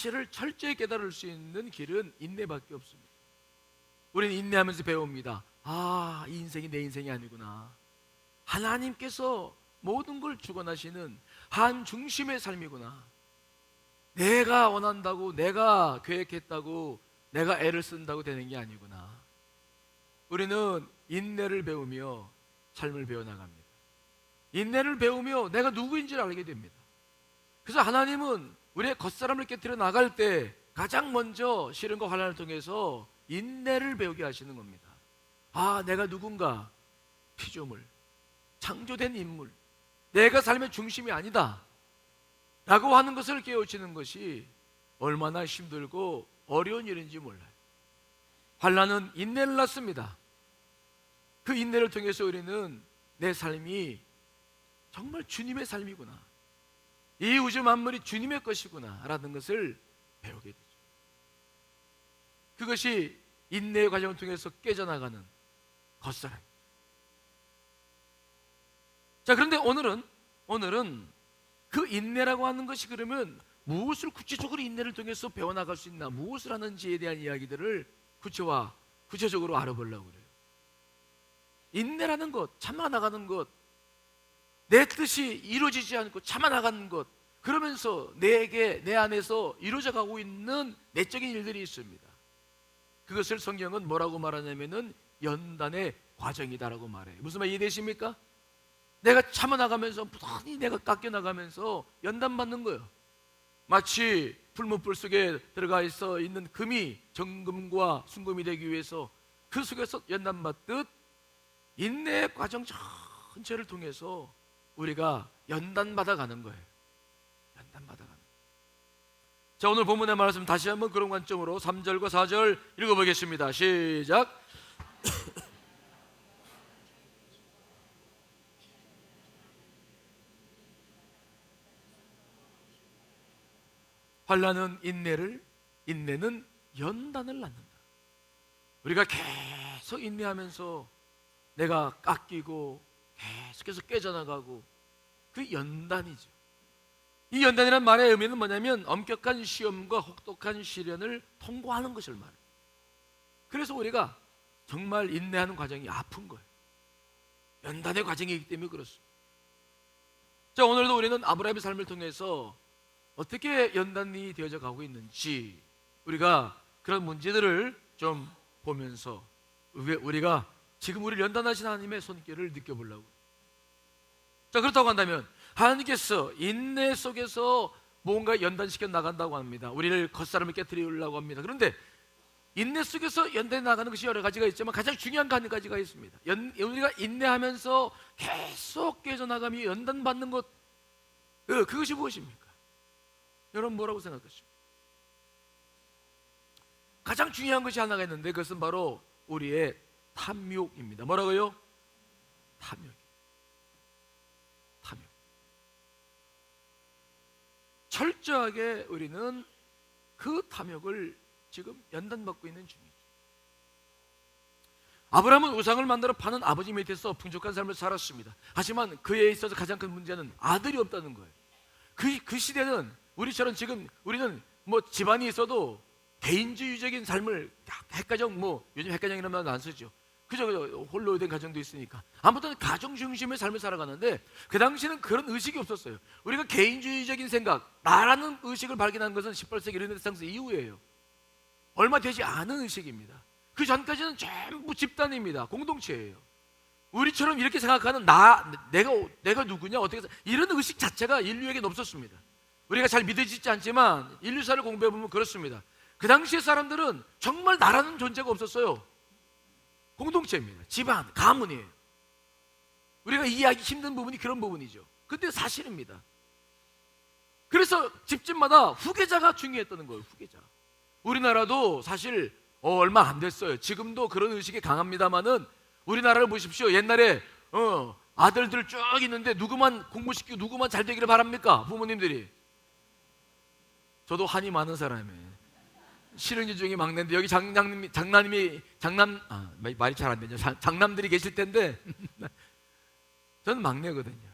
사실을 철저히 깨달을 수 있는 길은 인내밖에 없습니다. 우리는 인내하면서 배웁니다. 아, 이 인생이 내 인생이 아니구나. 하나님께서 모든 걸 주관하시는 한 중심의 삶이구나. 내가 원한다고, 내가 계획했다고, 내가 애를 쓴다고 되는 게 아니구나. 우리는 인내를 배우며 삶을 배워나갑니다. 인내를 배우며 내가 누구인지를 알게 됩니다. 그래서 하나님은 우리의 겉사람을 깨뜨려 나갈 때 가장 먼저 시련과 환난을 통해서 인내를 배우게 하시는 겁니다. 아, 내가 누군가, 피조물, 창조된 인물, 내가 삶의 중심이 아니다 라고 하는 것을 깨우치는 것이 얼마나 힘들고 어려운 일인지 몰라요. 환난은 인내를 낳습니다. 그 인내를 통해서 우리는 내 삶이 정말 주님의 삶이구나, 이 우주 만물이 주님의 것이구나 라는 것을 배우게 되죠. 그것이 인내의 과정을 통해서 깨져나가는 겉사람. 자, 그런데 오늘은 그 인내라고 하는 것이 그러면 무엇을 구체적으로 인내를 통해서 배워나갈 수 있나, 무엇을 하는지에 대한 이야기들을 구체적으로 알아보려고 그래요. 인내라는 것, 참아나가는 것, 내 뜻이 이루어지지 않고 참아나가는 것, 그러면서 내 안에서 이루어져 가고 있는 내적인 일들이 있습니다. 그것을 성경은 뭐라고 말하냐면은 연단의 과정이다라고 말해요. 무슨 말 이해되십니까? 내가 참아나가면서 부단히 내가 깎여나가면서 연단받는 거예요. 마치 풀무불 속에 들어가 있어 있는 금이 정금과 순금이 되기 위해서 그 속에서 연단받듯 인내의 과정 전체를 통해서 우리가 연단받아가는 거예요. 연단받아가는 거예요. 자, 오늘 본문의 말씀 다시 한번 그런 관점으로 3절과 4절 읽어보겠습니다. 시작. 환난은 인내는 연단을 낳는다. 우리가 계속 인내하면서 내가 깎이고 계속해서 깨져나가고, 그 연단이죠. 이 연단이란 말의 의미는 뭐냐면 엄격한 시험과 혹독한 시련을 통과하는 것을 말해요. 그래서 우리가 정말 인내하는 과정이 아픈 거예요. 연단의 과정이기 때문에 그렇습니다. 자, 오늘도 우리는 아브라함의 삶을 통해서 어떻게 연단이 되어져 가고 있는지 우리가 그런 문제들을 좀 보면서 우리가 지금 우리를 연단하신 하나님의 손길을 느껴보려고. 자, 그렇다고 한다면 하나님께서 인내 속에서 뭔가 연단시켜 나간다고 합니다. 우리를 겉사람을 깨뜨리려고 합니다. 그런데 인내 속에서 연단해 나가는 것이 여러 가지가 있지만 가장 중요한 한 가지가 있습니다. 우리가 인내하면서 계속 깨져나가며 연단받는 것, 그것이 무엇입니까? 여러분 뭐라고 생각하십니까? 가장 중요한 것이 하나가 있는데 그것은 바로 우리의 탐욕입니다. 뭐라고요? 탐욕. 철저하게 우리는 그 탐욕을 지금 연단받고 있는 중이죠. 아브라함은 우상을 만들어 파는 아버지 밑에서 풍족한 삶을 살았습니다. 하지만 그에 있어서 가장 큰 문제는 아들이 없다는 거예요. 그 시대는 우리처럼 지금 우리는 뭐 집안이 있어도 개인주의적인 삶을, 핵가정, 요즘 핵가정이라는 말은 안 쓰죠. 그저 홀로 된 가정도 있으니까 아무튼 가정 중심의 삶을 살아가는데 그 당시에는 그런 의식이 없었어요. 우리가 개인주의적인 생각, 나라는 의식을 발견한 것은 18세기 르네상스 이후예요. 얼마 되지 않은 의식입니다. 그 전까지는 전부 집단입니다. 공동체예요. 우리처럼 이렇게 생각하는 내가 누구냐, 어떻게 이런 의식 자체가 인류에게는 없었습니다. 우리가 잘 믿어지지 않지만 인류사를 공부해보면 그렇습니다. 그 당시의 사람들은 정말 나라는 존재가 없었어요. 공동체입니다. 집안, 가문이에요. 우리가 이해하기 힘든 부분이 그런 부분이죠. 근데 사실입니다. 그래서 집집마다 후계자가 중요했다는 거예요. 후계자. 우리나라도 사실 얼마 안 됐어요. 지금도 그런 의식이 강합니다만은 우리나라를 보십시오. 옛날에 아들들 쭉 있는데 누구만 공부시키고 누구만 잘 되기를 바랍니까? 부모님들이. 저도 한이 많은 사람이에요. 실은이 중에 막내인데 여기 말이 잘 안 되죠. 장남들이 계실 텐데 저는 막내거든요.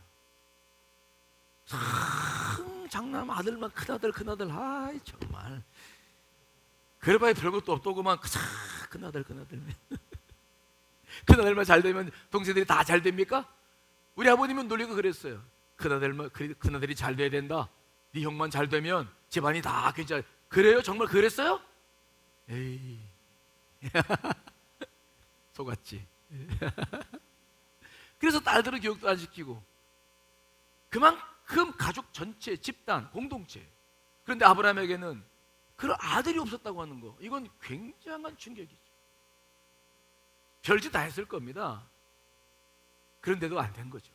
장남 아들만 큰아들 아이 정말 그래봐야 별것도 없더구만. 큰아들 큰아들만 잘 되면 동생들이 다 잘 됩니까? 우리 아버님은 놀리고 그랬어요. 큰아들이 잘 돼야 된다. 네 형만 잘 되면 집안이 다 괜찮아. 그래요? 정말 그랬어요? 에이 속았지. 그래서 딸들은 교육도 안 시키고 그만큼 가족 전체, 집단, 공동체. 그런데 아브라함에게는 그런 아들이 없었다고 하는 거, 이건 굉장한 충격이죠. 별짓 다 했을 겁니다. 그런데도 안 된 거죠.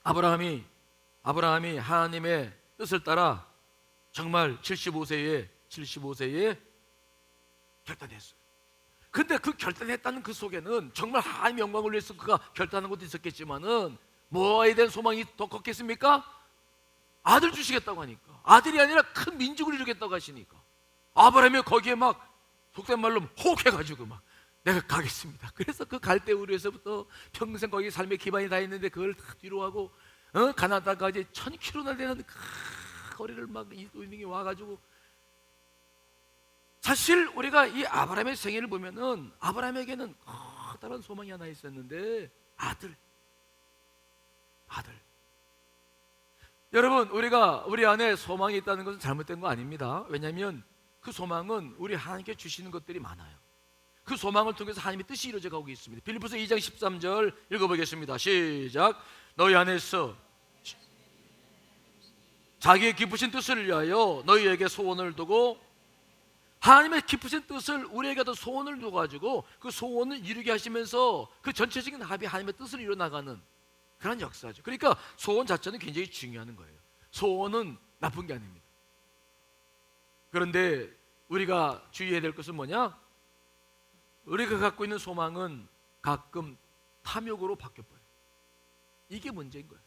아브라함이 하나님의 뜻을 따라 정말 75세에 결단했어요. 근데 그 결단했다는 그 속에는 정말 하나님의 영광을 위해서 그가 결단한 것도 있었겠지만은 뭐에 대한 소망이 더 컸겠습니까? 아들 주시겠다고 하니까. 아들이 아니라 큰 민족을 이루겠다고 하시니까 아브라함이 거기에 막 속된 말로 혹해가지고 막 내가 가겠습니다. 그래서 그 갈대우르에서부터 평생 거기 삶의 기반이 다 있는데 그걸 다 뒤로 하고 가나안 땅까지 1000km나 되는 그 거리를 막 이동이 와가지고, 사실 우리가 이 아브라함의 생애를 보면은 아브라함에게는 커다란 소망이 하나 있었는데 아들. 여러분, 우리 안에 소망이 있다는 것은 잘못된 거 아닙니다. 왜냐하면 그 소망은 우리 하나님께 주시는 것들이 많아요. 그 소망을 통해서 하나님의 뜻이 이루어져 가고 있습니다. 빌립보서 2장 13절 읽어보겠습니다. 시작. 너희 안에서 자기의 기쁘신 뜻을 위하여 너희에게 소원을 두고, 하나님의 기쁘신 뜻을 우리에게도 소원을 두어가지고 그 소원을 이루게 하시면서 그 전체적인 합이 하나님의 뜻을 이루어나가는 그런 역사죠. 그러니까 소원 자체는 굉장히 중요한 거예요. 소원은 나쁜 게 아닙니다. 그런데 우리가 주의해야 될 것은 뭐냐? 우리가 갖고 있는 소망은 가끔 탐욕으로 바뀌어버려요. 이게 문제인 거예요.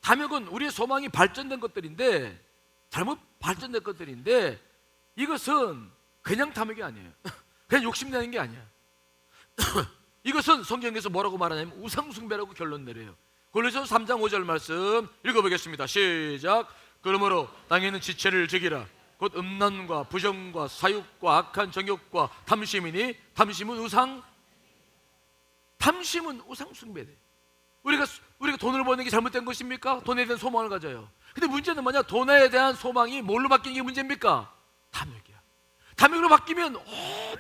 탐욕은 우리의 소망이 발전된 것들인데, 잘못 발전된 것들인데, 이것은 그냥 탐욕이 아니에요. 그냥 욕심내는 게 아니야. 이것은 성경에서 뭐라고 말하냐면 우상숭배라고 결론 내려요. 골로새서 3장 5절 말씀 읽어보겠습니다. 시작. 그러므로 땅에는 지체를 즐기라. 곧 음란과 부정과 사욕과 악한 정욕과 탐심이니 탐심은 우상숭배래. 우리가 돈을 버는 게 잘못된 것입니까? 돈에 대한 소망을 가져요. 근데 문제는 뭐냐? 돈에 대한 소망이 뭘로 바뀌는 게 문제입니까? 탐욕이야. 탐욕으로 바뀌면 온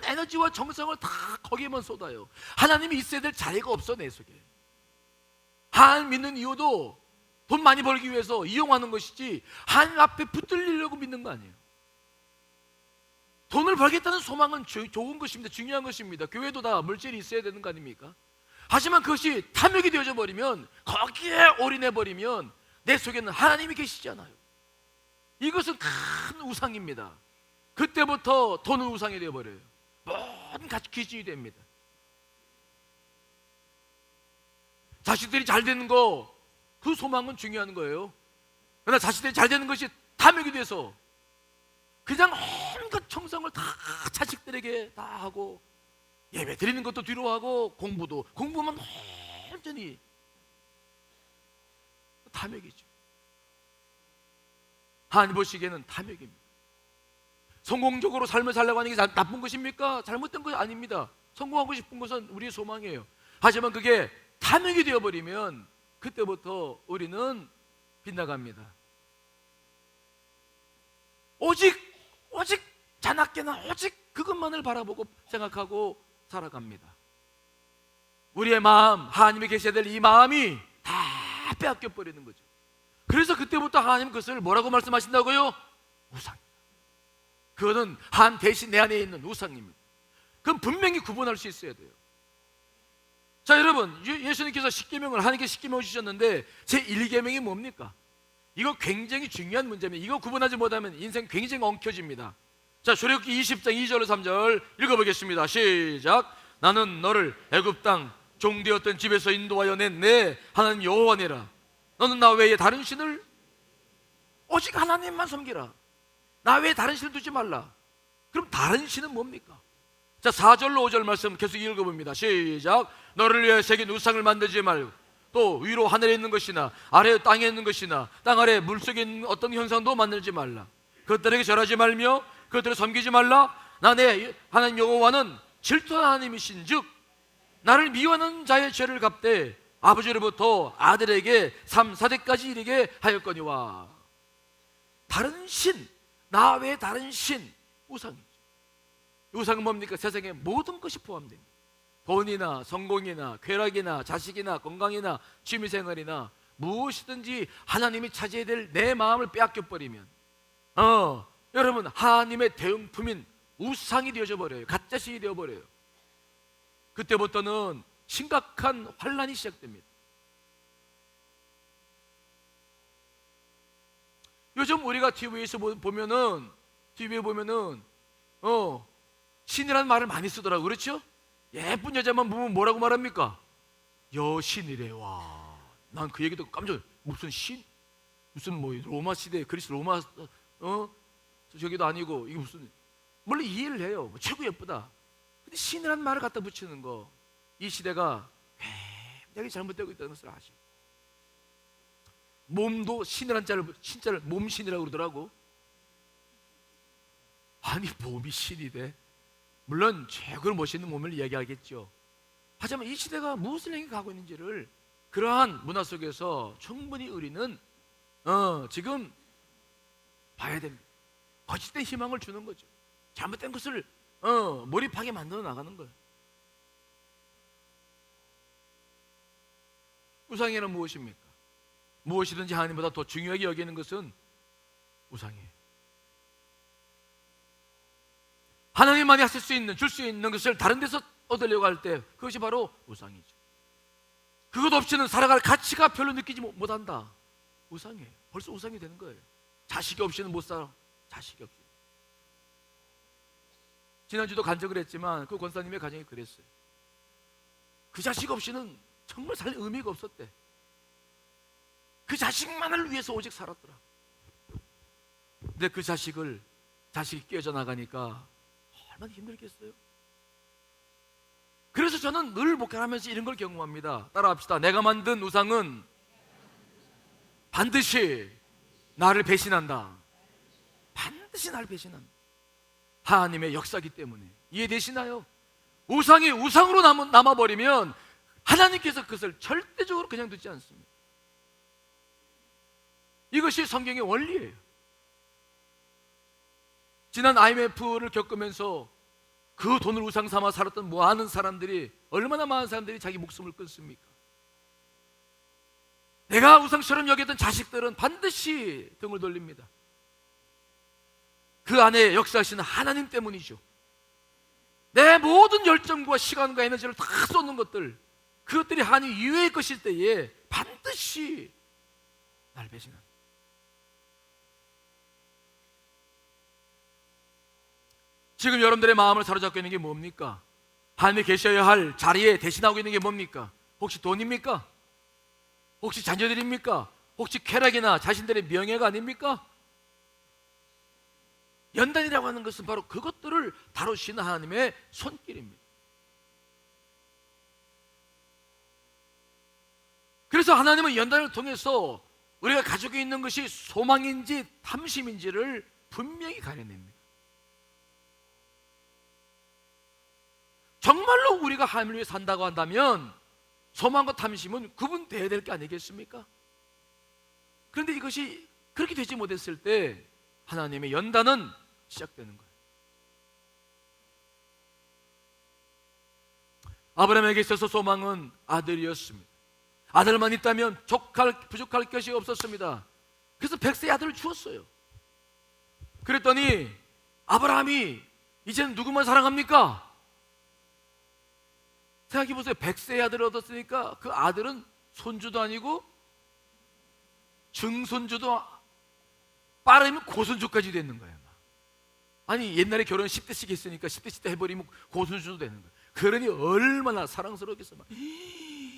에너지와 정성을 다 거기에만 쏟아요. 하나님이 있어야 될 자리가 없어, 내 속에. 하나님 믿는 이유도 돈 많이 벌기 위해서 이용하는 것이지 하나님 앞에 붙들리려고 믿는 거 아니에요. 돈을 벌겠다는 소망은 좋은 것입니다. 중요한 것입니다. 교회도 다 물질이 있어야 되는 거 아닙니까? 하지만 그것이 탐욕이 되어져 버리면, 거기에 올인해 버리면 내 속에는 하나님이 계시잖아요. 이것은 큰 우상입니다. 그때부터 돈은 우상이 되어버려요. 모든 가치 기준이 됩니다. 자식들이 잘 되는 거, 그 소망은 중요한 거예요. 그러나 자식들이 잘 되는 것이 탐욕이 돼서 그냥 온갖 정성을 다 자식들에게 다 하고, 예배 드리는 것도 뒤로 하고, 공부만 완전히 탐욕이죠. 하나님 보시기에는 탐욕입니다. 성공적으로 삶을 살려고 하는 게 나쁜 것입니까? 잘못된 것이 아닙니다. 성공하고 싶은 것은 우리의 소망이에요. 하지만 그게 탐욕이 되어버리면 그때부터 우리는 빗나갑니다. 오직 자나깨나 오직 그것만을 바라보고 생각하고 살아갑니다. 우리의 마음, 하나님이 계셔야 될 이 마음이 다 빼앗겨 버리는 거죠. 그래서 그때부터 하나님 그것을 뭐라고 말씀하신다고요? 우상. 그거는 하나님 대신 내 안에 있는 우상입니다. 그럼 분명히 구분할 수 있어야 돼요. 자, 여러분, 예수님께서 십계명을, 하나님께 십계명을 주셨는데 제1계명이 뭡니까? 이거 굉장히 중요한 문제입니다. 이거 구분하지 못하면 인생 굉장히 엉켜집니다. 자, 출애굽기 20장 2절로 3절 읽어보겠습니다. 시작. 나는 너를 애굽 땅 종되었던 집에서 인도하여 낸 내 하나님 여호와니라. 너는 나 외에 다른 신을, 오직 하나님만 섬기라. 나 외에 다른 신을 두지 말라. 그럼 다른 신은 뭡니까? 자, 4절로 5절 말씀 계속 읽어봅니다. 시작. 너를 위하여 새긴 우상을 만들지 말고 또 위로 하늘에 있는 것이나 아래 땅에 있는 것이나 땅 아래 물속에 있는 어떤 현상도 만들지 말라. 그것들에게 절하지 말며 그것들을 섬기지 말라. 나 내 하나님 여호와는 질투하는 하나님이신 즉 나를 미워하는 자의 죄를 갚되 아버지로부터 아들에게 3, 4대까지 이르게 하였거니와. 다른 신, 나 외에 다른 신, 우상이죠. 우상은 뭡니까? 세상의 모든 것이 포함됩니다. 돈이나 성공이나 쾌락이나 자식이나 건강이나 취미생활이나 무엇이든지 하나님이 차지해야 될 내 마음을 빼앗겨버리면 여러분 하나님의 대응품인 우상이 되어져 버려요. 가짜신이 되어버려요. 그때부터는 심각한 환란이 시작됩니다. 요즘 우리가 TV에 보면은 신이라는 말을 많이 쓰더라고요. 그렇죠? 예쁜 여자만 보면 뭐라고 말합니까? 여신이래. 와, 난 그 얘기 듣고 깜짝 무슨 신? 무슨 뭐 로마 시대 그리스 로마 저기도 아니고 이게 무슨 물론 이해를 해요. 최고 예쁘다. 근데 신이라는 말을 갖다 붙이는 거, 이 시대가 굉장히 잘못되고 있다는 것을 아시고, 몸도 신이라는 신자를 몸신이라고 그러더라고. 아니 몸이 신이 돼? 물론 최고로 멋있는 몸을 이야기하겠죠. 하지만 이 시대가 무엇을 향해 가고 있는지를 그러한 문화 속에서 충분히 우리는 지금 봐야 됩니다. 거짓된 희망을 주는 거죠. 잘못된 것을 몰입하게 만들어 나가는 거예요. 우상이란 무엇입니까? 무엇이든지 하나님보다 더 중요하게 여기는 것은 우상이에요. 하나님만이 하실 수 있는, 줄 수 있는 것을 다른 데서 얻으려고 할 때 그것이 바로 우상이죠. 그것 없이는 살아갈 가치가 별로 느끼지 못한다. 우상이에요. 벌써 우상이 되는 거예요. 자식이 없이는 못 살아. 자식이 없이. 지난주도 간증을 했지만 그 권사님의 가정이 그랬어요. 그 자식 없이는 정말 살 의미가 없었대. 그 자식만을 위해서 오직 살았더라. 근데 그 자식이 깨져 나가니까 얼마나 힘들겠어요. 그래서 저는 늘 목회하면서 이런 걸 경험합니다. 따라합시다. 내가 만든 우상은 반드시 나를 배신한다. 반드시 나를 배신한다. 하나님의 역사이기 때문에. 이해되시나요? 우상이 우상으로 남아버리면 하나님께서 그것을 절대적으로 그냥 두지 않습니다. 이것이 성경의 원리예요. 지난 IMF를 겪으면서 그 돈을 우상 삼아 살았던 많은 사람들이, 얼마나 많은 사람들이 자기 목숨을 끊습니까? 내가 우상처럼 여겼던 자식들은 반드시 등을 돌립니다. 그 안에 역사하시는 하나님 때문이죠. 내 모든 열정과 시간과 에너지를 다 쏟는 것들, 그것들이 하나님 이외의 것일 때에 반드시 날 배신한다. 지금 여러분들의 마음을 사로잡고 있는 게 뭡니까? 하나님이 계셔야 할 자리에 대신하고 있는 게 뭡니까? 혹시 돈입니까? 혹시 자녀들입니까? 혹시 쾌락이나 자신들의 명예가 아닙니까? 연단이라고 하는 것은 바로 그것들을 다루시는 하나님의 손길입니다. 그래서 하나님은 연단을 통해서 우리가 가지고 있는 것이 소망인지 탐심인지를 분명히 가려냅니다. 정말로 우리가 하나님을 위해 산다고 한다면 소망과 탐심은 구분돼야 될 게 아니겠습니까? 그런데 이것이 그렇게 되지 못했을 때 하나님의 연단은 시작되는 거예요. 아브라함에게 있어서 소망은 아들이었습니다. 아들만 있다면 부족할 것이 없었습니다. 그래서 100세의 아들을 주었어요. 그랬더니 아브라함이 이제는 누구만 사랑합니까? 생각해보세요. 100세의 아들을 얻었으니까 그 아들은 손주도 아니고 증손주도, 빠르면 고손주까지 되는 거예요. 아니 옛날에 결혼 10대씩 했으니까 10대 10대 해버리면 고손주도 되는 거예요. 그러니 얼마나 사랑스럽겠어. 막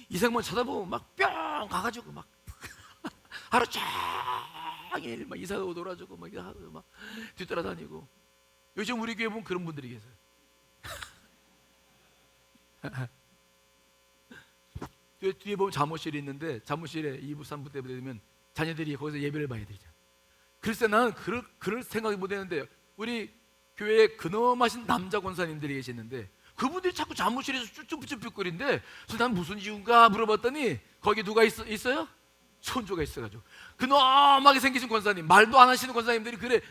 이상만 쳐다보면 막 뿅 가가지고 막 하루 종일 막 이사가고 놀아주고 막 뒤따라다니고. 요즘 우리 교회 보면 그런 분들이 계세요. 뒤에 보면 잠옷실이 있는데 잠옷실에 2부 3부 때 되면 자녀들이 거기서 예배를 많이 드리잖아. 글쎄 나는 그럴 생각이 못 했는데 우리 교회에 근엄하신 남자 권사님들이 계시는데 그분들이 자꾸 잠옷실에서 쭈쭈쭈쭈거리는데 그래서 난 무슨 이유인가 물어봤더니 거기 누가 있어요? 손주가 있어가지고 근엄하게 생기신 권사님, 말도 안 하시는 권사님들이 그래.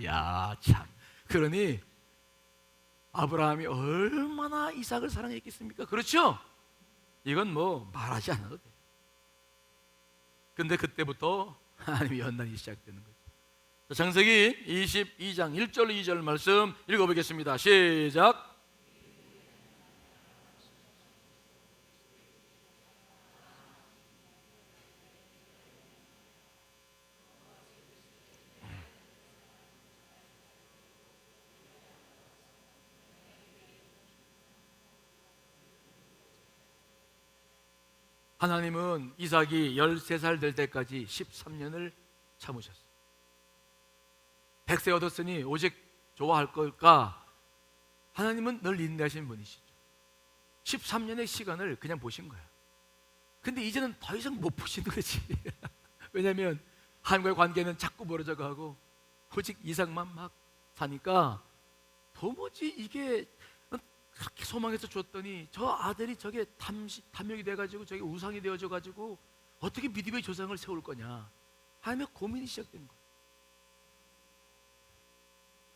야 참. 그러니 아브라함이 얼마나 이삭을 사랑했겠습니까? 그렇죠? 이건 뭐 말하지 않아도 돼. 근데 그때부터 하나님의 연단이 시작되는 거죠. 창세기 22장 1절 2절 말씀 읽어보겠습니다. 시작. 하나님은 이삭이 13살 될 때까지 13년을 참으셨어요. 100세 얻었으니 오직 좋아할 걸까? 하나님은 늘 인내하신 분이시죠. 13년의 시간을 그냥 보신 거야. 근데 이제는 더 이상 못 보시는 거지. 왜냐하면 하나님과의 관계는 자꾸 멀어져 가고 오직 이삭만 막 사니까 도무지 이게 그렇게 소망해서 줬더니 저 아들이 저게 탐욕이 돼가지고 저게 우상이 되어져가지고 어떻게 믿음의 조상을 세울 거냐. 하나님의 고민이 시작된 거예요.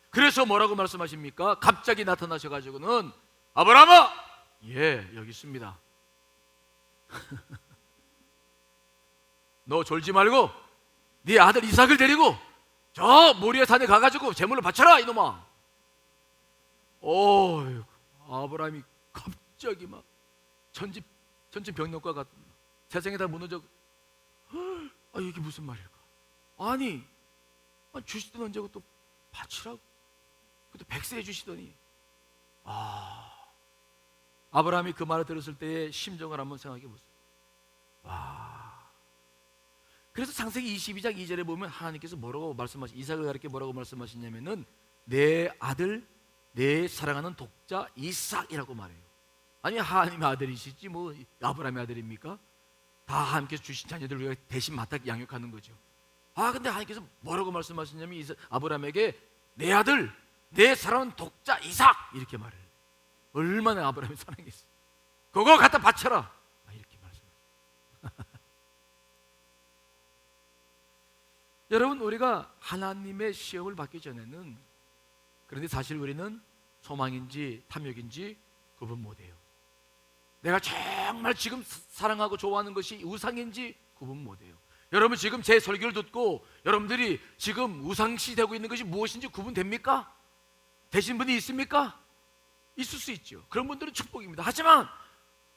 그래서 뭐라고 말씀하십니까? 갑자기 나타나셔가지고는 아브라함아! 예, 여기 있습니다. 너 졸지 말고 네 아들 이삭을 데리고 저 모리아 산에 가가지고 제물로 바쳐라 이놈아. 오, 아브라함이 갑자기 막 전지병력과 같은 세상에 다 무너져. 이게 무슨 말일까? 아니 주시던 언제고 또 바치라고 그것도 100세 주시더니. 아브라함이 그 말을 들었을 때의 심정을 한번 생각해 보세요. 그래서 창세기 22장 2절에 보면 하나님께서 뭐라고 이삭을 가리켜 뭐라고 말씀하시냐면은 내 아들 내 사랑하는 독자 이삭이라고 말해요. 아니 하나님의 아들이시지 뭐 아브라함의 아들입니까? 다 하나님께서 주신 자녀들 우리가 대신 맡아 양육하는 거죠. 근데 하나님께서 뭐라고 말씀하시냐면 아브라함에게 내 아들 내 사랑하는 독자 이삭 이렇게 말해요. 얼마나 아브라함이 사랑했어. 그거 갖다 바쳐라 이렇게 말씀하세요. 여러분 우리가 하나님의 시험을 받기 전에는 그런데 사실 우리는 소망인지 탐욕인지 구분 못해요. 내가 정말 지금 사랑하고 좋아하는 것이 우상인지 구분 못해요. 여러분 지금 제 설교를 듣고 여러분들이 지금 우상시 되고 있는 것이 무엇인지 구분됩니까? 되신 분이 있습니까? 있을 수 있죠. 그런 분들은 축복입니다. 하지만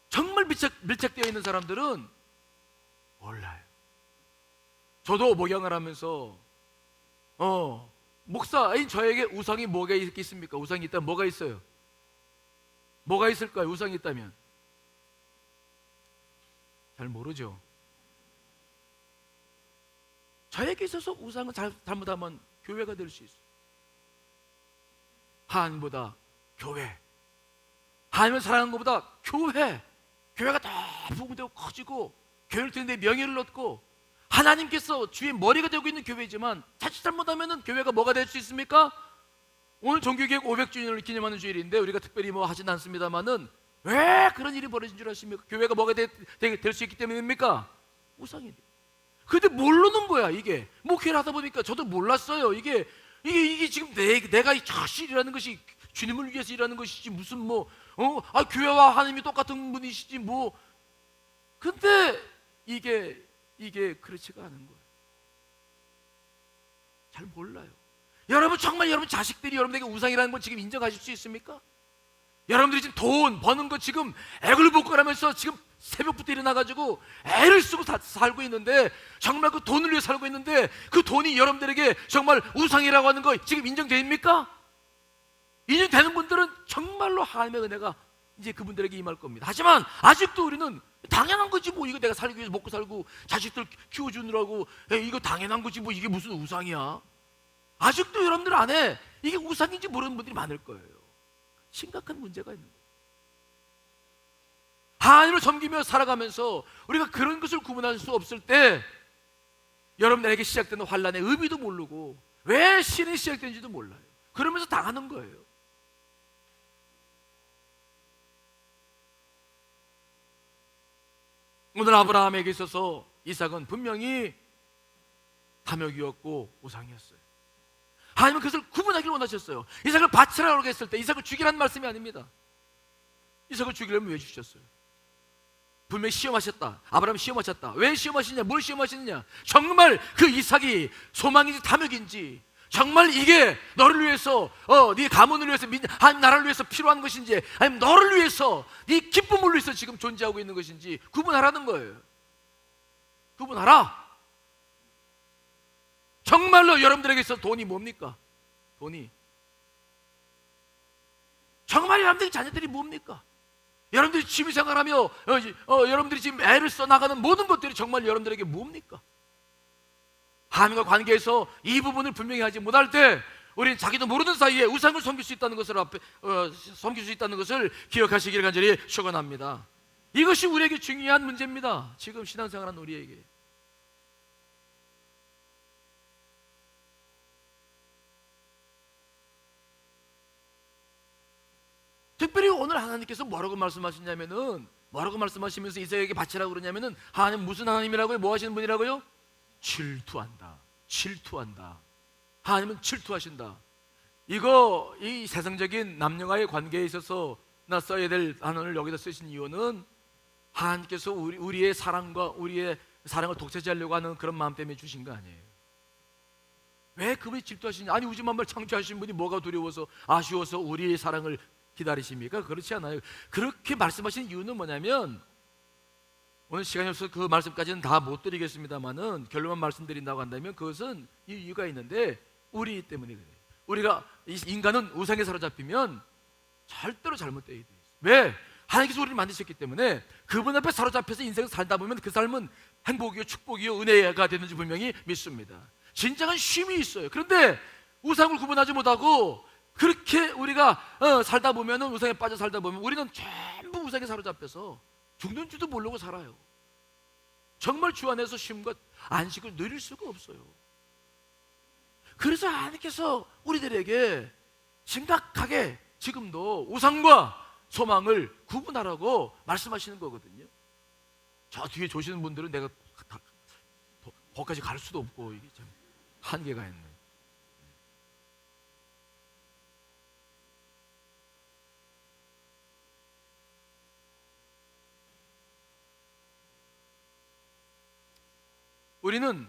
정말 밀착되어 있는 사람들은 몰라요. 저도 목양을 하면서 목사인 저에게 우상이 뭐가 있겠습니까? 우상이 있다면 뭐가 있어요? 뭐가 있을까요? 우상이 있다면 잘 모르죠. 저에게 있어서 우상은 잘못하면 교회가 될 수 있어요. 하나님보다 교회, 하나님을 사랑하는 것보다 교회가 더 부흥되고 커지고 교회를 통해 명예를 얻고 하나님께서 주의 머리가 되고 있는 교회지만 자칫 잘못하면 교회가 뭐가 될 수 있습니까? 오늘 종교개혁 500주년을 기념하는 주일인데 우리가 특별히 뭐 하진 않습니다만은 왜 그런 일이 벌어진 줄 아십니까? 교회가 뭐가 될 수 있기 때문입니까? 우상이 돼. 근데 모르는 거야. 이게 목회를 하다 보니까 저도 몰랐어요. 이게 지금 내가 이 자신이라는 것이 주님을 위해서 일하는 것이지 무슨 교회와 하나님이 똑같은 분이시지 뭐. 근데 이게 그렇지가 않은 거예요. 잘 몰라요. 여러분 정말 여러분 자식들이 여러분에게 우상이라는 걸 지금 인정하실 수 있습니까? 여러분들이 지금 돈 버는 거 지금 애를 복걸하면서 지금 새벽부터 일어나가지고 애를 쓰고 살고 있는데 정말 그 돈을 위해 살고 있는데 그 돈이 여러분들에게 정말 우상이라고 하는 거 지금 인정됩니까? 인정되는 분들은 정말로 하나님의 은혜가 이제 그분들에게 임할 겁니다. 하지만 아직도 우리는 당연한 거지 뭐 이거 내가 살기 위해서 먹고 살고 자식들 키워주느라고 이거 당연한 거지 뭐 이게 무슨 우상이야. 아직도 여러분들 안에 이게 우상인지 모르는 분들이 많을 거예요. 심각한 문제가 있는 거예요. 하나님을 섬기며 살아가면서 우리가 그런 것을 구분할 수 없을 때 여러분들에게 시작되는 환란의 의미도 모르고 왜 신이 시작된지도 몰라요. 그러면서 당하는 거예요. 오늘 아브라함에게 있어서 이삭은 분명히 탐욕이었고 우상이었어요. 하나님은 그것을 구분하기를 원하셨어요. 이삭을 바치라고 했을 때 이삭을 죽이라는 말씀이 아닙니다. 이삭을 죽이려면 왜 주셨어요? 분명히 시험하셨다. 아브라함이 시험하셨다. 왜 시험하시냐? 뭘 시험하시느냐? 정말 그 이삭이 소망인지 탐욕인지, 정말 이게 너를 위해서 네 가문을 위해서 하나님 나라를 위해서 필요한 것인지, 아니면 너를 위해서 네 기쁨을 위해서 지금 존재하고 있는 것인지 구분하라는 거예요. 구분하라. 정말로 여러분들에게 있어서 돈이 뭡니까? 돈이 정말 여러분들의 자녀들이 뭡니까? 여러분들이 취미생활하며 여러분들이 지금 애를 써나가는 모든 것들이 정말 여러분들에게 뭡니까? 하나님과 관계에서 이 부분을 분명히 하지 못할 때 우리는 자기도 모르는 사이에 우상을 섬길 수 있다는 것을 섬길 수 있다는 것을 기억하시기를 간절히 축원합니다. 이것이 우리에게 중요한 문제입니다. 지금 신앙생활하는 우리에게. 특별히 오늘 하나님께서 뭐라고 말씀하시냐면은, 뭐라고 말씀하시면서 이삭에게 바치라고 그러냐면은, 하나님 무슨 하나님이라고요? 뭐 하시는 분이라고요? 질투한다. 질투한다. 하나님은 질투하신다. 이 세상적인 남녀와의 관계에 있어서 나 써야 될 단어를 여기다 쓰신 이유는 하나님께서 우리의 사랑과 우리의 사랑을 독차지하려고 하는 그런 마음 때문에 주신 거 아니에요. 왜 그분이 질투하시냐? 아니 우주 만물 창조하신 분이 뭐가 두려워서 아쉬워서 우리의 사랑을 기다리십니까? 그렇지 않아요. 그렇게 말씀하신 이유는 뭐냐면, 오늘 시간이 없어서 그 말씀까지는 다 못 드리겠습니다만은 결론만 말씀드린다고 한다면 그것은 이유가 있는데, 우리 때문에 그래요. 우리가 인간은 우상에 사로잡히면 절대로 잘못되게 돼요. 왜? 하나님께서 우리를 만드셨기 때문에 그분 앞에 사로잡혀서 인생을 살다 보면 그 삶은 행복이요 축복이요 은혜가 되는지 분명히 믿습니다. 진정한 쉼이 있어요. 그런데 우상을 구분하지 못하고 그렇게 우리가 살다 보면은, 우상에 빠져 살다 보면 우리는 전부 우상에 사로잡혀서 죽는 줄도 모르고 살아요. 정말 주 안에서 쉼과 안식을 누릴 수가 없어요. 그래서 하나님께서 우리들에게 심각하게 지금도 우상과 소망을 구분하라고 말씀하시는 거거든요. 저 뒤에 조시는 분들은 내가 거기까지 갈 수도 없고 이게 참 한계가 있네. 우리는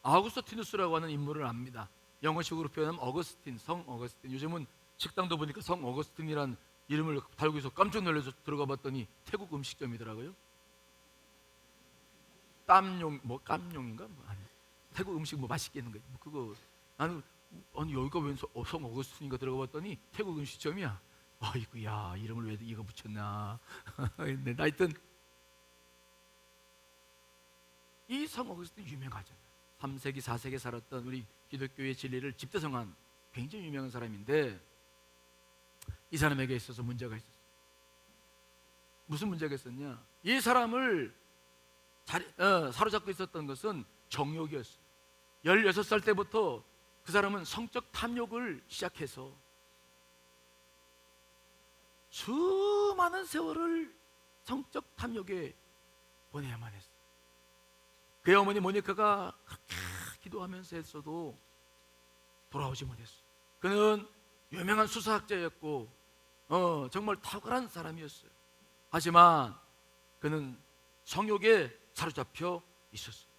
아우구스티누스라고 하는 인물을 압니다. 영어식으로 표현하면 어거스틴, 성 어거스틴. 요즘은 식당도 보니까 성 어거스틴이란 이름을 달고 있어 깜짝 놀라서 들어가 봤더니 태국 음식점이더라고요. 깜용인가? 아니, 태국 음식 맛있게 있는 거. 그거 나는 아니 여기가 웬 성 어거스틴인가 들어가 봤더니 태국 음식점이야. 아이고야, 이름을 왜 이거 붙였나. 근데 하여튼 이 성 어거스틴 유명하잖아요. 3세기, 4세기에 살았던 우리 기독교의 진리를 집대성한 굉장히 유명한 사람인데, 이 사람에게 있어서 문제가 있었어요. 무슨 문제가 있었냐? 이 사람을 사로잡고 있었던 것은 정욕이었어요. 16살 때부터 그 사람은 성적 탐욕을 시작해서 수많은 세월을 성적 탐욕에 보내야만 했어요. 그의 어머니 모니카가 그렇게 기도하면서 했어도 돌아오지 못했어요. 그는 유명한 수사학자였고 정말 탁월한 사람이었어요. 하지만 그는 성욕에 사로잡혀 있었어요.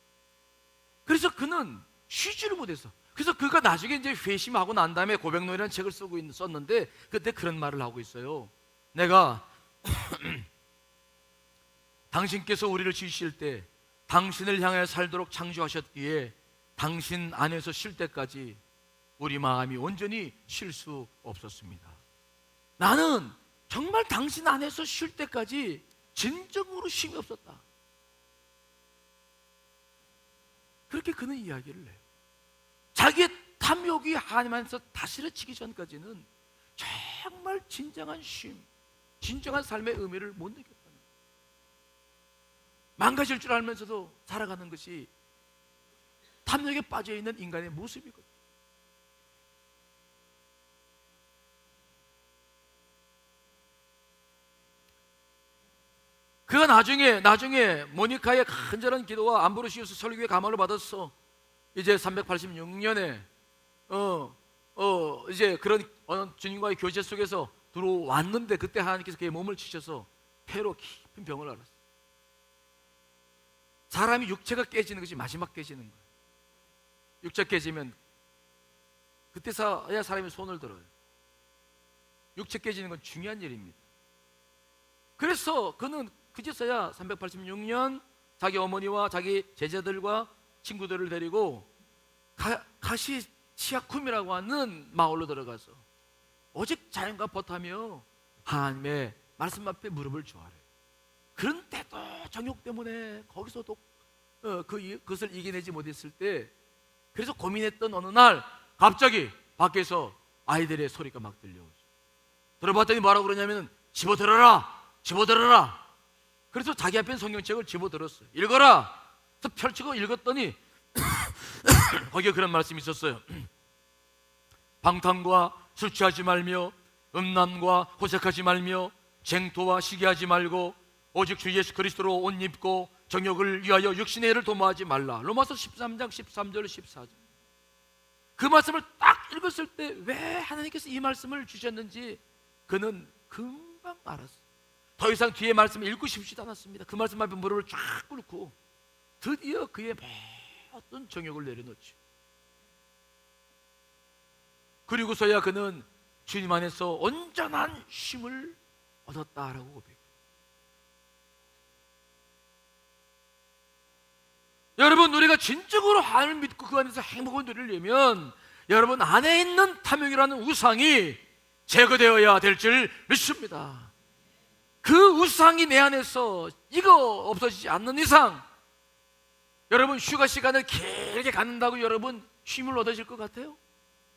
그래서 그는 쉬지를 못했어. 그래서 그가 나중에 이제 회심하고 난 다음에 고백론이라는 책을 썼는데 그때 그런 말을 하고 있어요. 내가 당신께서 우리를 지으실 때 당신을 향해 살도록 창조하셨기에 당신 안에서 쉴 때까지 우리 마음이 온전히 쉴 수 없었습니다. 나는 정말 당신 안에서 쉴 때까지 진정으로 쉼이 없었다. 그렇게 그는 이야기를 해요. 자기의 탐욕이 하나님 안에서 다스려지기 전까지는 정말 진정한 쉼, 진정한 삶의 의미를 못 느꼈다는 거예요. 망가질 줄 알면서도 살아가는 것이 탐욕에 빠져있는 인간의 모습이거든요. 그가 나중에 모니카의 간절한 기도와 암브로시우스 설교의 감화를 받았어. 이제 386년에 이제 그런 어느 주님과의 교제 속에서 들어왔는데, 그때 하나님께서 그의 몸을 치셔서 폐로 깊은 병을 앓았어. 사람이 육체가 깨지는 것이 마지막 깨지는 거예요. 육체 깨지면 그때서야 사람이 손을 들어요. 육체 깨지는 건 중요한 일입니다. 그래서 그는 그제서야 386년 자기 어머니와 자기 제자들과 친구들을 데리고 가시치아쿰이라고 하는 마을로 들어가서 오직 자연과 벗하며 하나님의 말씀 앞에 무릎을 조아래. 그런데도 정욕 때문에 거기서도 그것을 이겨내지 못했을 때, 그래서 고민했던 어느 날 갑자기 밖에서 아이들의 소리가 막 들려오죠. 들어봤더니 뭐라고 그러냐면 집어들어라. 그래서 자기 앞에 성경책을 집어들었어요. 읽어라. 그래서 펼치고 읽었더니 거기에 그런 말씀이 있었어요. 방탕과 술 취하지 말며 음란과 호색하지 말며 쟁토와 시기하지 말고 오직 주 예수 그리스도로 옷 입고 정욕을 위하여 육신의 애를 도모하지 말라. 로마서 13장 13절 14절. 그 말씀을 딱 읽었을 때 왜 하나님께서 이 말씀을 주셨는지 그는 금방 알았어요. 더 이상 뒤에 말씀을 읽고 싶지도 않았습니다. 그 말씀 앞에 무릎을 쫙 꿇고 드디어 그의 모든 정욕을 내려놓죠. 그리고서야 그는 주님 안에서 온전한 쉼을 얻었다라고 고백해요. 여러분, 우리가 진정으로 하나님을 믿고 그 안에서 행복을 누리려면 여러분 안에 있는 탐욕이라는 우상이 제거되어야 될 줄 믿습니다. 그 우상이 내 안에서 이거 없어지지 않는 이상 여러분 휴가 시간을 길게 갖는다고 여러분 쉼을 얻으실 것 같아요?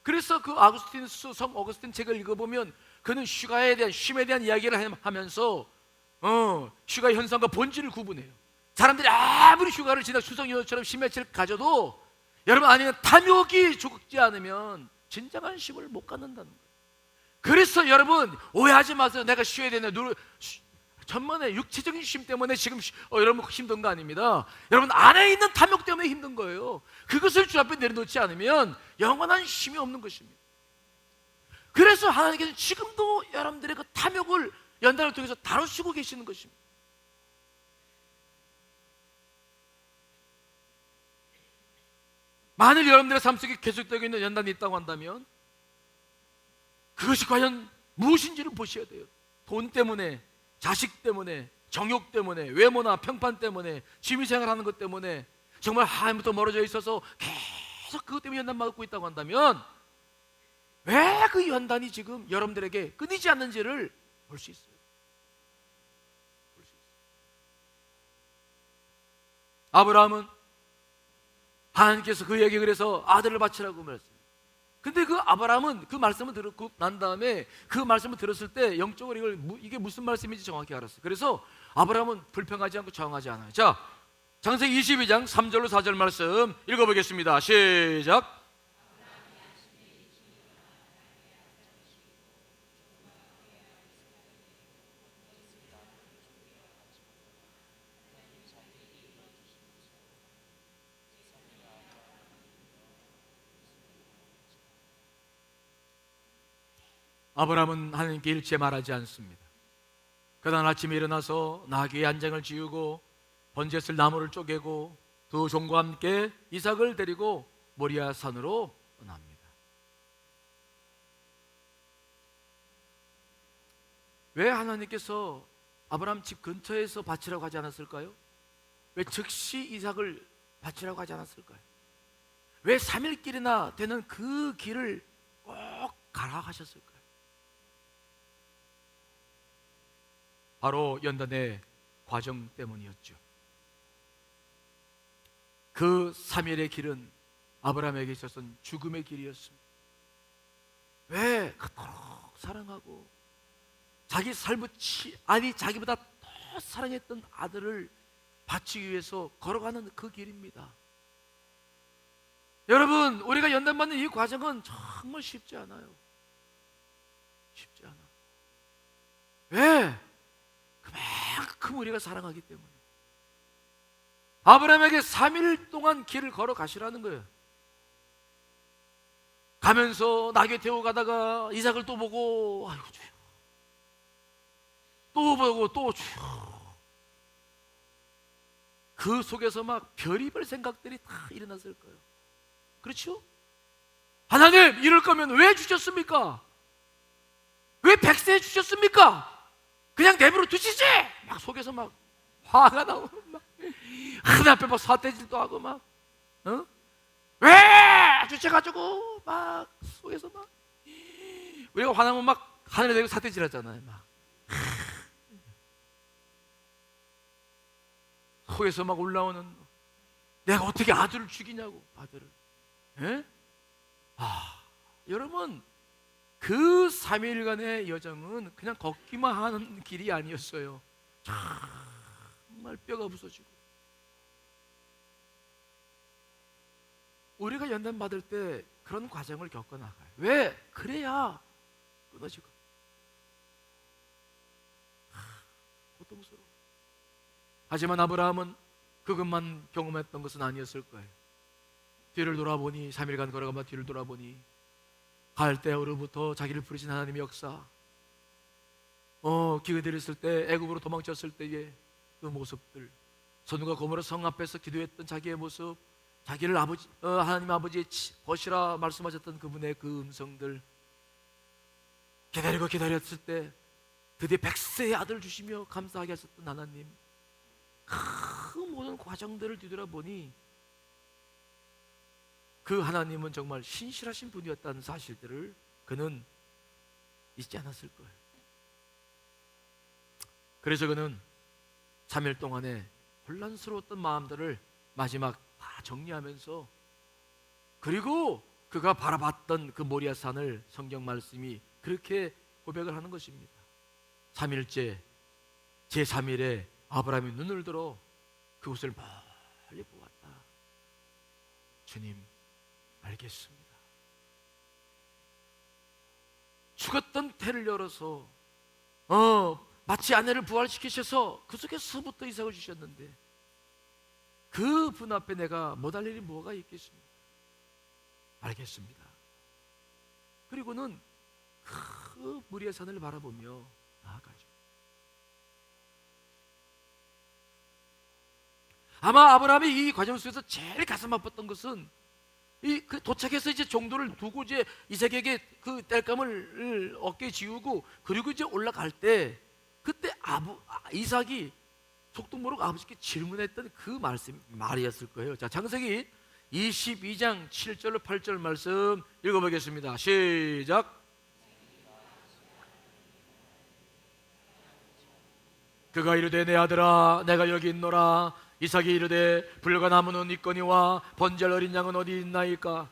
그래서 그 성 어거스틴 책을 읽어보면 그는 휴가에 대한 쉼에 대한 이야기를 하면서 휴가의 현상과 본질을 구분해요. 사람들이 아무리 휴가를 지나 추석 연휴처럼 쉼 며칠 가져도 여러분 안에는 탐욕이 죽지 않으면 진정한 쉼을 못 갖는다는 거예요. 그래서 여러분 오해하지 마세요. 내가 쉬어야 되네. 천만에 육체적인 쉼 때문에 지금 여러분 힘든 거 아닙니다. 여러분 안에 있는 탐욕 때문에 힘든 거예요. 그것을 주 앞에 내려놓지 않으면 영원한 쉼이 없는 것입니다. 그래서 하나님께서 지금도 여러분들의 그 탐욕을 연단을 통해서 다루시고 계시는 것입니다. 만일 여러분들의 삶 속에 계속되고 있는 연단이 있다고 한다면 그것이 과연 무엇인지를 보셔야 돼요. 돈 때문에, 자식 때문에, 정욕 때문에, 외모나 평판 때문에, 취미생활하는 것 때문에 정말 하나님부터 멀어져 있어서 계속 그것 때문에 연단받고 있다고 한다면 왜 그 연단이 지금 여러분들에게 끊이지 않는지를 볼 수 있어요. 아브라함은 하나님께서 그에게 그래서 아들을 바치라고 말했어요. 근데 그 아브라함은 그 말씀을 듣고 난 다음에 그 말씀을 들었을 때 영적으로 이게 무슨 말씀인지 정확히 알았어요. 그래서 아브라함은 불평하지 않고 저항하지 않아요. 자, 창세기 22장 3절로 4절 말씀 읽어보겠습니다. 시작. 아브라함은 하나님께 일체 말하지 않습니다. 그다음 아침에 일어나서 나귀의 안장을 지우고 번제쓸 나무를 쪼개고 두 종과 함께 이삭을 데리고 모리아 산으로 떠납니다. 왜 하나님께서 아브라함 집 근처에서 바치라고 하지 않았을까요? 왜 즉시 이삭을 바치라고 하지 않았을까요? 왜 3일길이나 되는 그 길을 꼭 가라 하셨을까요? 바로 연단의 과정 때문이었죠. 그 3일의 길은 아브라함에게 있어서는 죽음의 길이었습니다. 왜 그토록 사랑하고 자기 자기보다 더 사랑했던 아들을 받기 위해서 걸어가는 그 길입니다. 여러분, 우리가 연단받는 이 과정은 정말 쉽지 않아요. 쉽지 않아. 왜? 그만큼 우리가 사랑하기 때문에. 아브라함에게 3일 동안 길을 걸어 가시라는 거예요. 가면서 낙에 태워 가다가 이삭을 또 보고, 아이고 주여, 또 보고 또 주여. 그 속에서 막 별의별 생각들이 다 일어났을 거예요. 그렇죠? 하나님, 이럴 거면 왜 주셨습니까? 왜 100세 주셨습니까? 그냥 내버려 두시지! 막 속에서 막 화가 나고, 막 하나 앞에 막 사태질도 하고, 막, 왜 주셔가지고, 막 속에서 막, 우리가 화나면 막 하늘에 대고 사태질 하잖아요. 막 속에서 막 올라오는, 내가 어떻게 아들을 죽이냐고, 아들을. 예? 여러분, 그 3일간의 여정은 그냥 걷기만 하는 길이 아니었어요. 정말 뼈가 부서지고. 우리가 연단 받을 때 그런 과정을 겪어나가요. 왜? 그래야 끊어지고. 고통스러워. 하지만 아브라함은 그것만 경험했던 것은 아니었을 거예요. 뒤를 돌아보니, 3일간 걸어가면 뒤를 돌아보니 갈대아우로부터 자기를 부르신 하나님의 역사, 기회들었을 때, 애굽으로 도망쳤을 때의 그 모습들, 소돔과 고모라 성 앞에서 기도했던 자기의 모습, 자기를 하나님 아버지의 벗이라 말씀하셨던 그분의 그 음성들, 기다리고 기다렸을 때 드디어 100세의 아들 주시며 감사하게 하셨던 하나님, 그 모든 과정들을 뒤돌아보니 그 하나님은 정말 신실하신 분이었다는 사실들을 그는 잊지 않았을 거예요. 그래서 그는 3일 동안에 혼란스러웠던 마음들을 마지막 다 정리하면서, 그리고 그가 바라봤던 그 모리아산을 성경 말씀이 그렇게 고백을 하는 것입니다. 3일째 제3일에 아브라함이 눈을 들어 그곳을 멀리 보았다. 주님, 알겠습니다. 죽었던 태를 열어서 마치 아내를 부활시키셔서 그 속에서부터 이삭을 주셨는데 그 분 앞에 내가 못할 일이 뭐가 있겠습니까? 알겠습니다. 그리고는 그 무리의 산을 바라보며 나아가죠. 아마 아브라함이 이 과정 속에서 제일 가슴 아팠던 것은 그 도착해서 이제 종도를 두고 이제 이삭에게 그 땔감을 어깨에 지우고 그리고 이제 올라갈 때, 그때 이삭이 속도 모르고 아버지께 질문했던 그 말이었을 거예요. 자, 창세기 22장 7절로 8절 말씀 읽어보겠습니다. 시작. 그가 이르되 내 아들아, 내가 여기 있노라. 이삭이 이르되 불과 나무는 있거니와 번제할 어린 양은 어디 있나이까?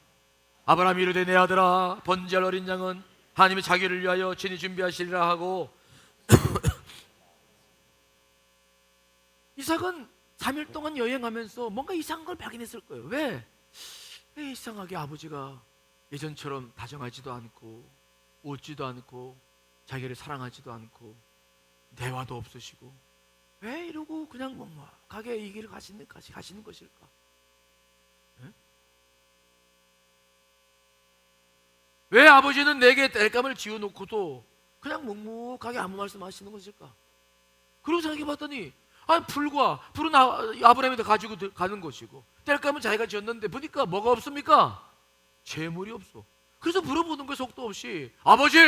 아브라함이 이르되 내 아들아, 번제할 어린 양은 하나님이 자기를 위하여 친히 준비하시리라 하고 이삭은 3일 동안 여행하면서 뭔가 이상한 걸 발견했을 거예요. 왜 이상하게 아버지가 예전처럼 다정하지도 않고 웃지도 않고 자기를 사랑하지도 않고 대화도 없으시고, 왜 이러고 그냥 멍멍하게 이 길을 가시는 것일까? 네? 왜 아버지는 내게 땔감을 지어놓고도 그냥 묵묵하게 아무 말씀 하시는 것일까? 그러고 생각해봤더니 불은 아브라함이 가지고 가는 것이고 땔감은 자기가 지었는데 보니까 뭐가 없습니까? 재물이 없어. 그래서 물어보는 거예요, 속도 없이. 아버지,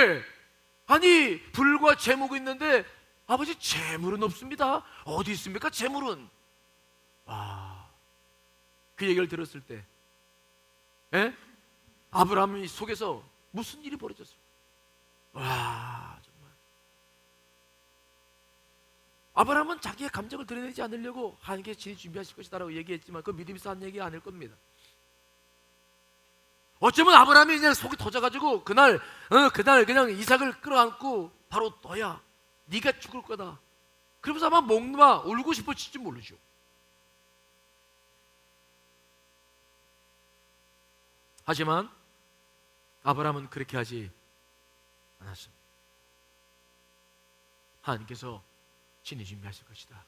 아니 불과 재물이 있는데 아버지 재물은 없습니다. 어디 있습니까? 재물은. 그 얘기를 들었을 때 아브라함이 속에서 무슨 일이 벌어졌어요? 정말 아브라함은 자기의 감정을 드러내지 않으려고 하나님께 친히 준비하실 것이다라고 얘기했지만 그 믿음이 싼 얘기가 아닐 겁니다. 어쩌면 아브라함이 그냥 속이 터져가지고 그날 그냥 이삭을 끌어안고 바로 너야, 네가 죽을 거다. 그러면서 아마 울고 싶어질지 모르죠. 하지만 아브라함은 그렇게 하지 않았습니다. 하나님께서 친히 준비하실 것이다.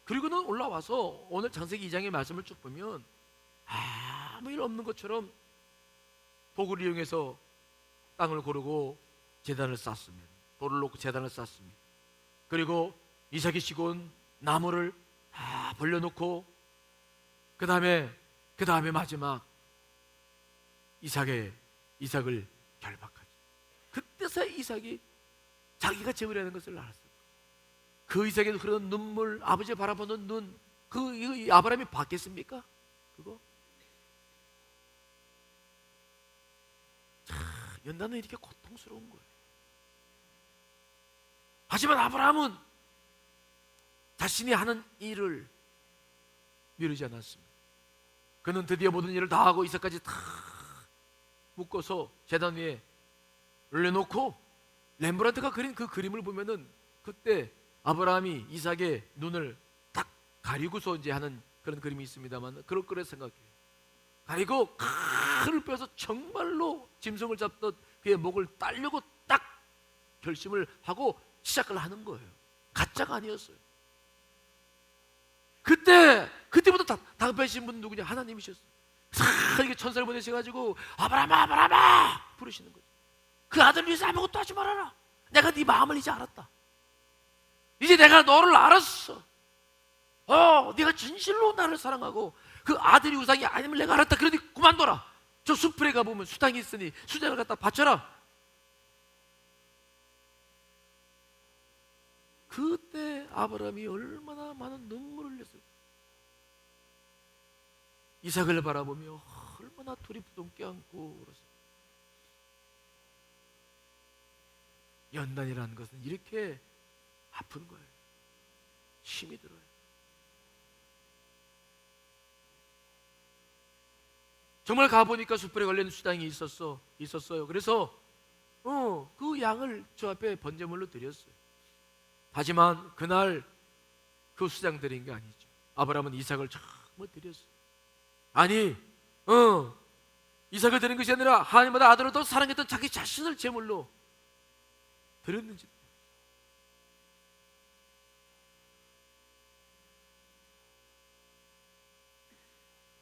그리고는 올라와서 오늘 창세기 2장의 말씀을 쭉 보면 아무 일 없는 것처럼 도구를 이용해서 땅을 고르고 제단을 쌓습니다. 돌을 놓고 제단을 쌓습니다. 그리고 이삭이 치고 온 나무를 다 벌려놓고 그 다음에 마지막 이삭을 결박하죠. 그때서 이삭이 자기가 제물이라는 것을 알았어요. 그 이삭의 흐르는 눈물, 아버지 바라보는 눈, 그 아브라함이 받겠습니까? 그거? 연단은 이렇게 고통스러운 거예요. 하지만 아브라함은 자신이 하는 일을 미루지 않았습니다. 그는 드디어 모든 일을 다 하고 이삭까지 다 묶어서 제단 위에 올려놓고 렘브란트가 그린 그 그림을 보면은 그때 아브라함이 이삭의 눈을 딱 가리고서 이제 하는 그런 그림이 있습니다만 그럴 거라 생각해요. 가리고 칼을 빼서 정말로 짐승을 잡던 그의 목을 따려고 딱 결심을 하고 시작을 하는 거예요. 가짜가 아니었어요. 그때부터 답변하신 분 누구냐? 하나님이셨어요. 이렇게 천사를 보내셔가지고 아브라함아 부르시는 거죠. 그 아들 위해서 아무것도 하지 말아라. 내가 네 마음을 이제 알았다. 이제 내가 너를 알았어. 네가 진실로 나를 사랑하고 그 아들이 우상이 아님을 내가 알았다. 그러니 그만둬라. 저 숲풀에 가보면 수당이 있으니 수장을 갖다 바쳐라. 그때 아브라함이 얼마나 많은 눈물을 흘렸어요. 이삭을 바라보며 얼마나 둘이 부둥켜 안고 그러세요. 연단이라는 것은 이렇게 아픈 거예요. 힘이 들어요. 정말 가보니까 숯불에 걸린 수당이 있었어요. 그래서 그 양을 저 앞에 번제물로 드렸어요. 하지만 그날 그 수장 드린 게 아니죠. 아브라함은 이삭을 정말 드렸어요. 아니 이삭을 드린 것이 아니라 하나님보다 아들을 더 사랑했던 자기 자신을 제물로 드렸는지.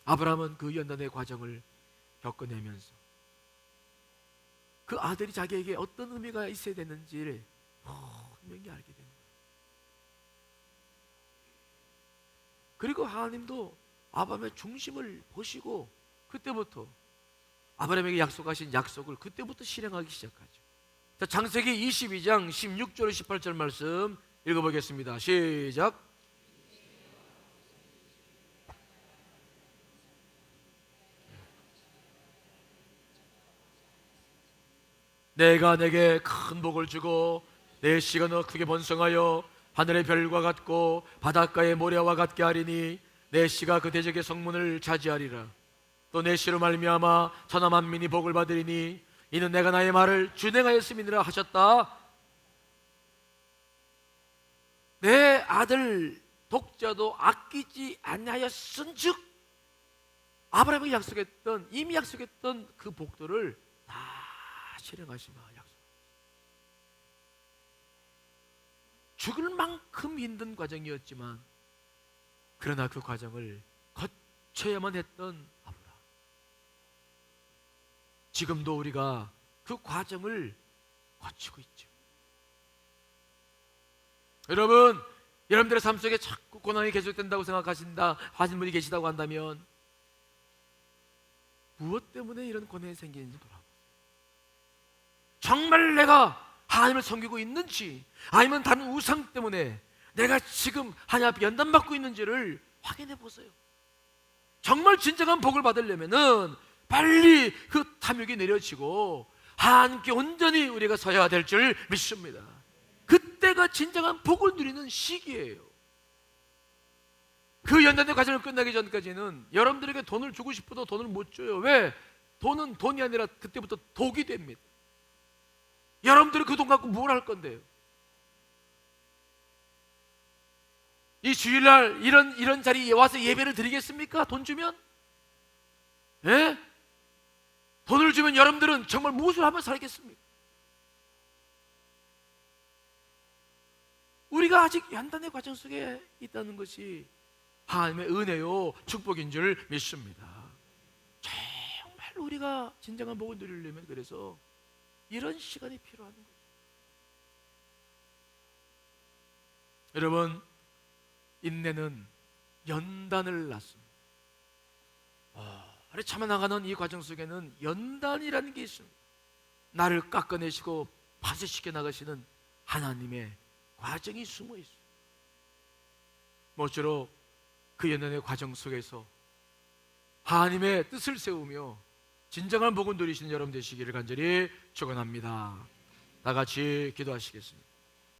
아브라함은 그 연단의 과정을 겪어내면서 그 아들이 자기에게 어떤 의미가 있어야 되는지를 분명히 알게 됩니다. 그리고 하나님도 아브라함의 중심을 보시고 그때부터 아브라함에게 약속하신 약속을 그때부터 실행하기 시작하죠. 자, 창세기 22장 16절 18절 말씀 읽어보겠습니다. 시작. 내가 내게 큰 복을 주고 내 씨가 너 크게 번성하여 하늘의 별과 같고 바닷가의 모래와 같게 하리니 내 씨가 그 대적의 성문을 차지하리라. 또 내 씨로 말미암아 천하 만민이 복을 받으리니 이는 내가 나의 말을 준행하였음이니라 하셨다. 내 아들 독자도 아끼지 아니하였은즉 아브라함이 이미 약속했던 그 복들을 다 실행하시마 약속. 죽을 만큼 힘든 과정이었지만 그러나 그 과정을 거쳐야만 했던 아브라함. 지금도 우리가 그 과정을 거치고 있죠. 여러분들의 삶 속에 자꾸 고난이 계속된다고 하신 분이 계시다고 한다면 무엇 때문에 이런 고난이 생기는지 돌아보세요. 정말 내가 하나님을 섬기고 있는지 아니면 다른 우상 때문에 내가 지금 하나님 앞에 연단받고 있는지를 확인해 보세요. 정말 진정한 복을 받으려면은 빨리 그 탐욕이 내려지고 하나님께 온전히 우리가 서야 될 줄 믿습니다. 그때가 진정한 복을 누리는 시기예요. 그 연단의 과정을 끝나기 전까지는 여러분들에게 돈을 주고 싶어도 돈을 못 줘요. 왜? 돈은 돈이 아니라 그때부터 독이 됩니다. 여러분들이 그 돈 갖고 뭘 할 건데요? 이 주일날 이런 자리에 와서 예배를 드리겠습니까? 돈 주면? 예? 돈을 주면 여러분들은 정말 무엇을 하며 살겠습니까? 우리가 아직 연단의 과정 속에 있다는 것이 하나님의 은혜요 축복인 줄 믿습니다. 정말 우리가 진정한 복을 누리려면 그래서 이런 시간이 필요한 거예요. 여러분, 인내는 연단을 낳습니다. 참아나가는 이 과정 속에는 연단이라는 게 있습니다. 나를 깎아내시고 파쇄시켜 나가시는 하나님의 과정이 숨어 있어요. 모쪼록 그 연단의 과정 속에서 하나님의 뜻을 세우며 진정한 복을 누리시는 여러분 되시기를 간절히 축원합니다. 다 같이 기도하시겠습니다.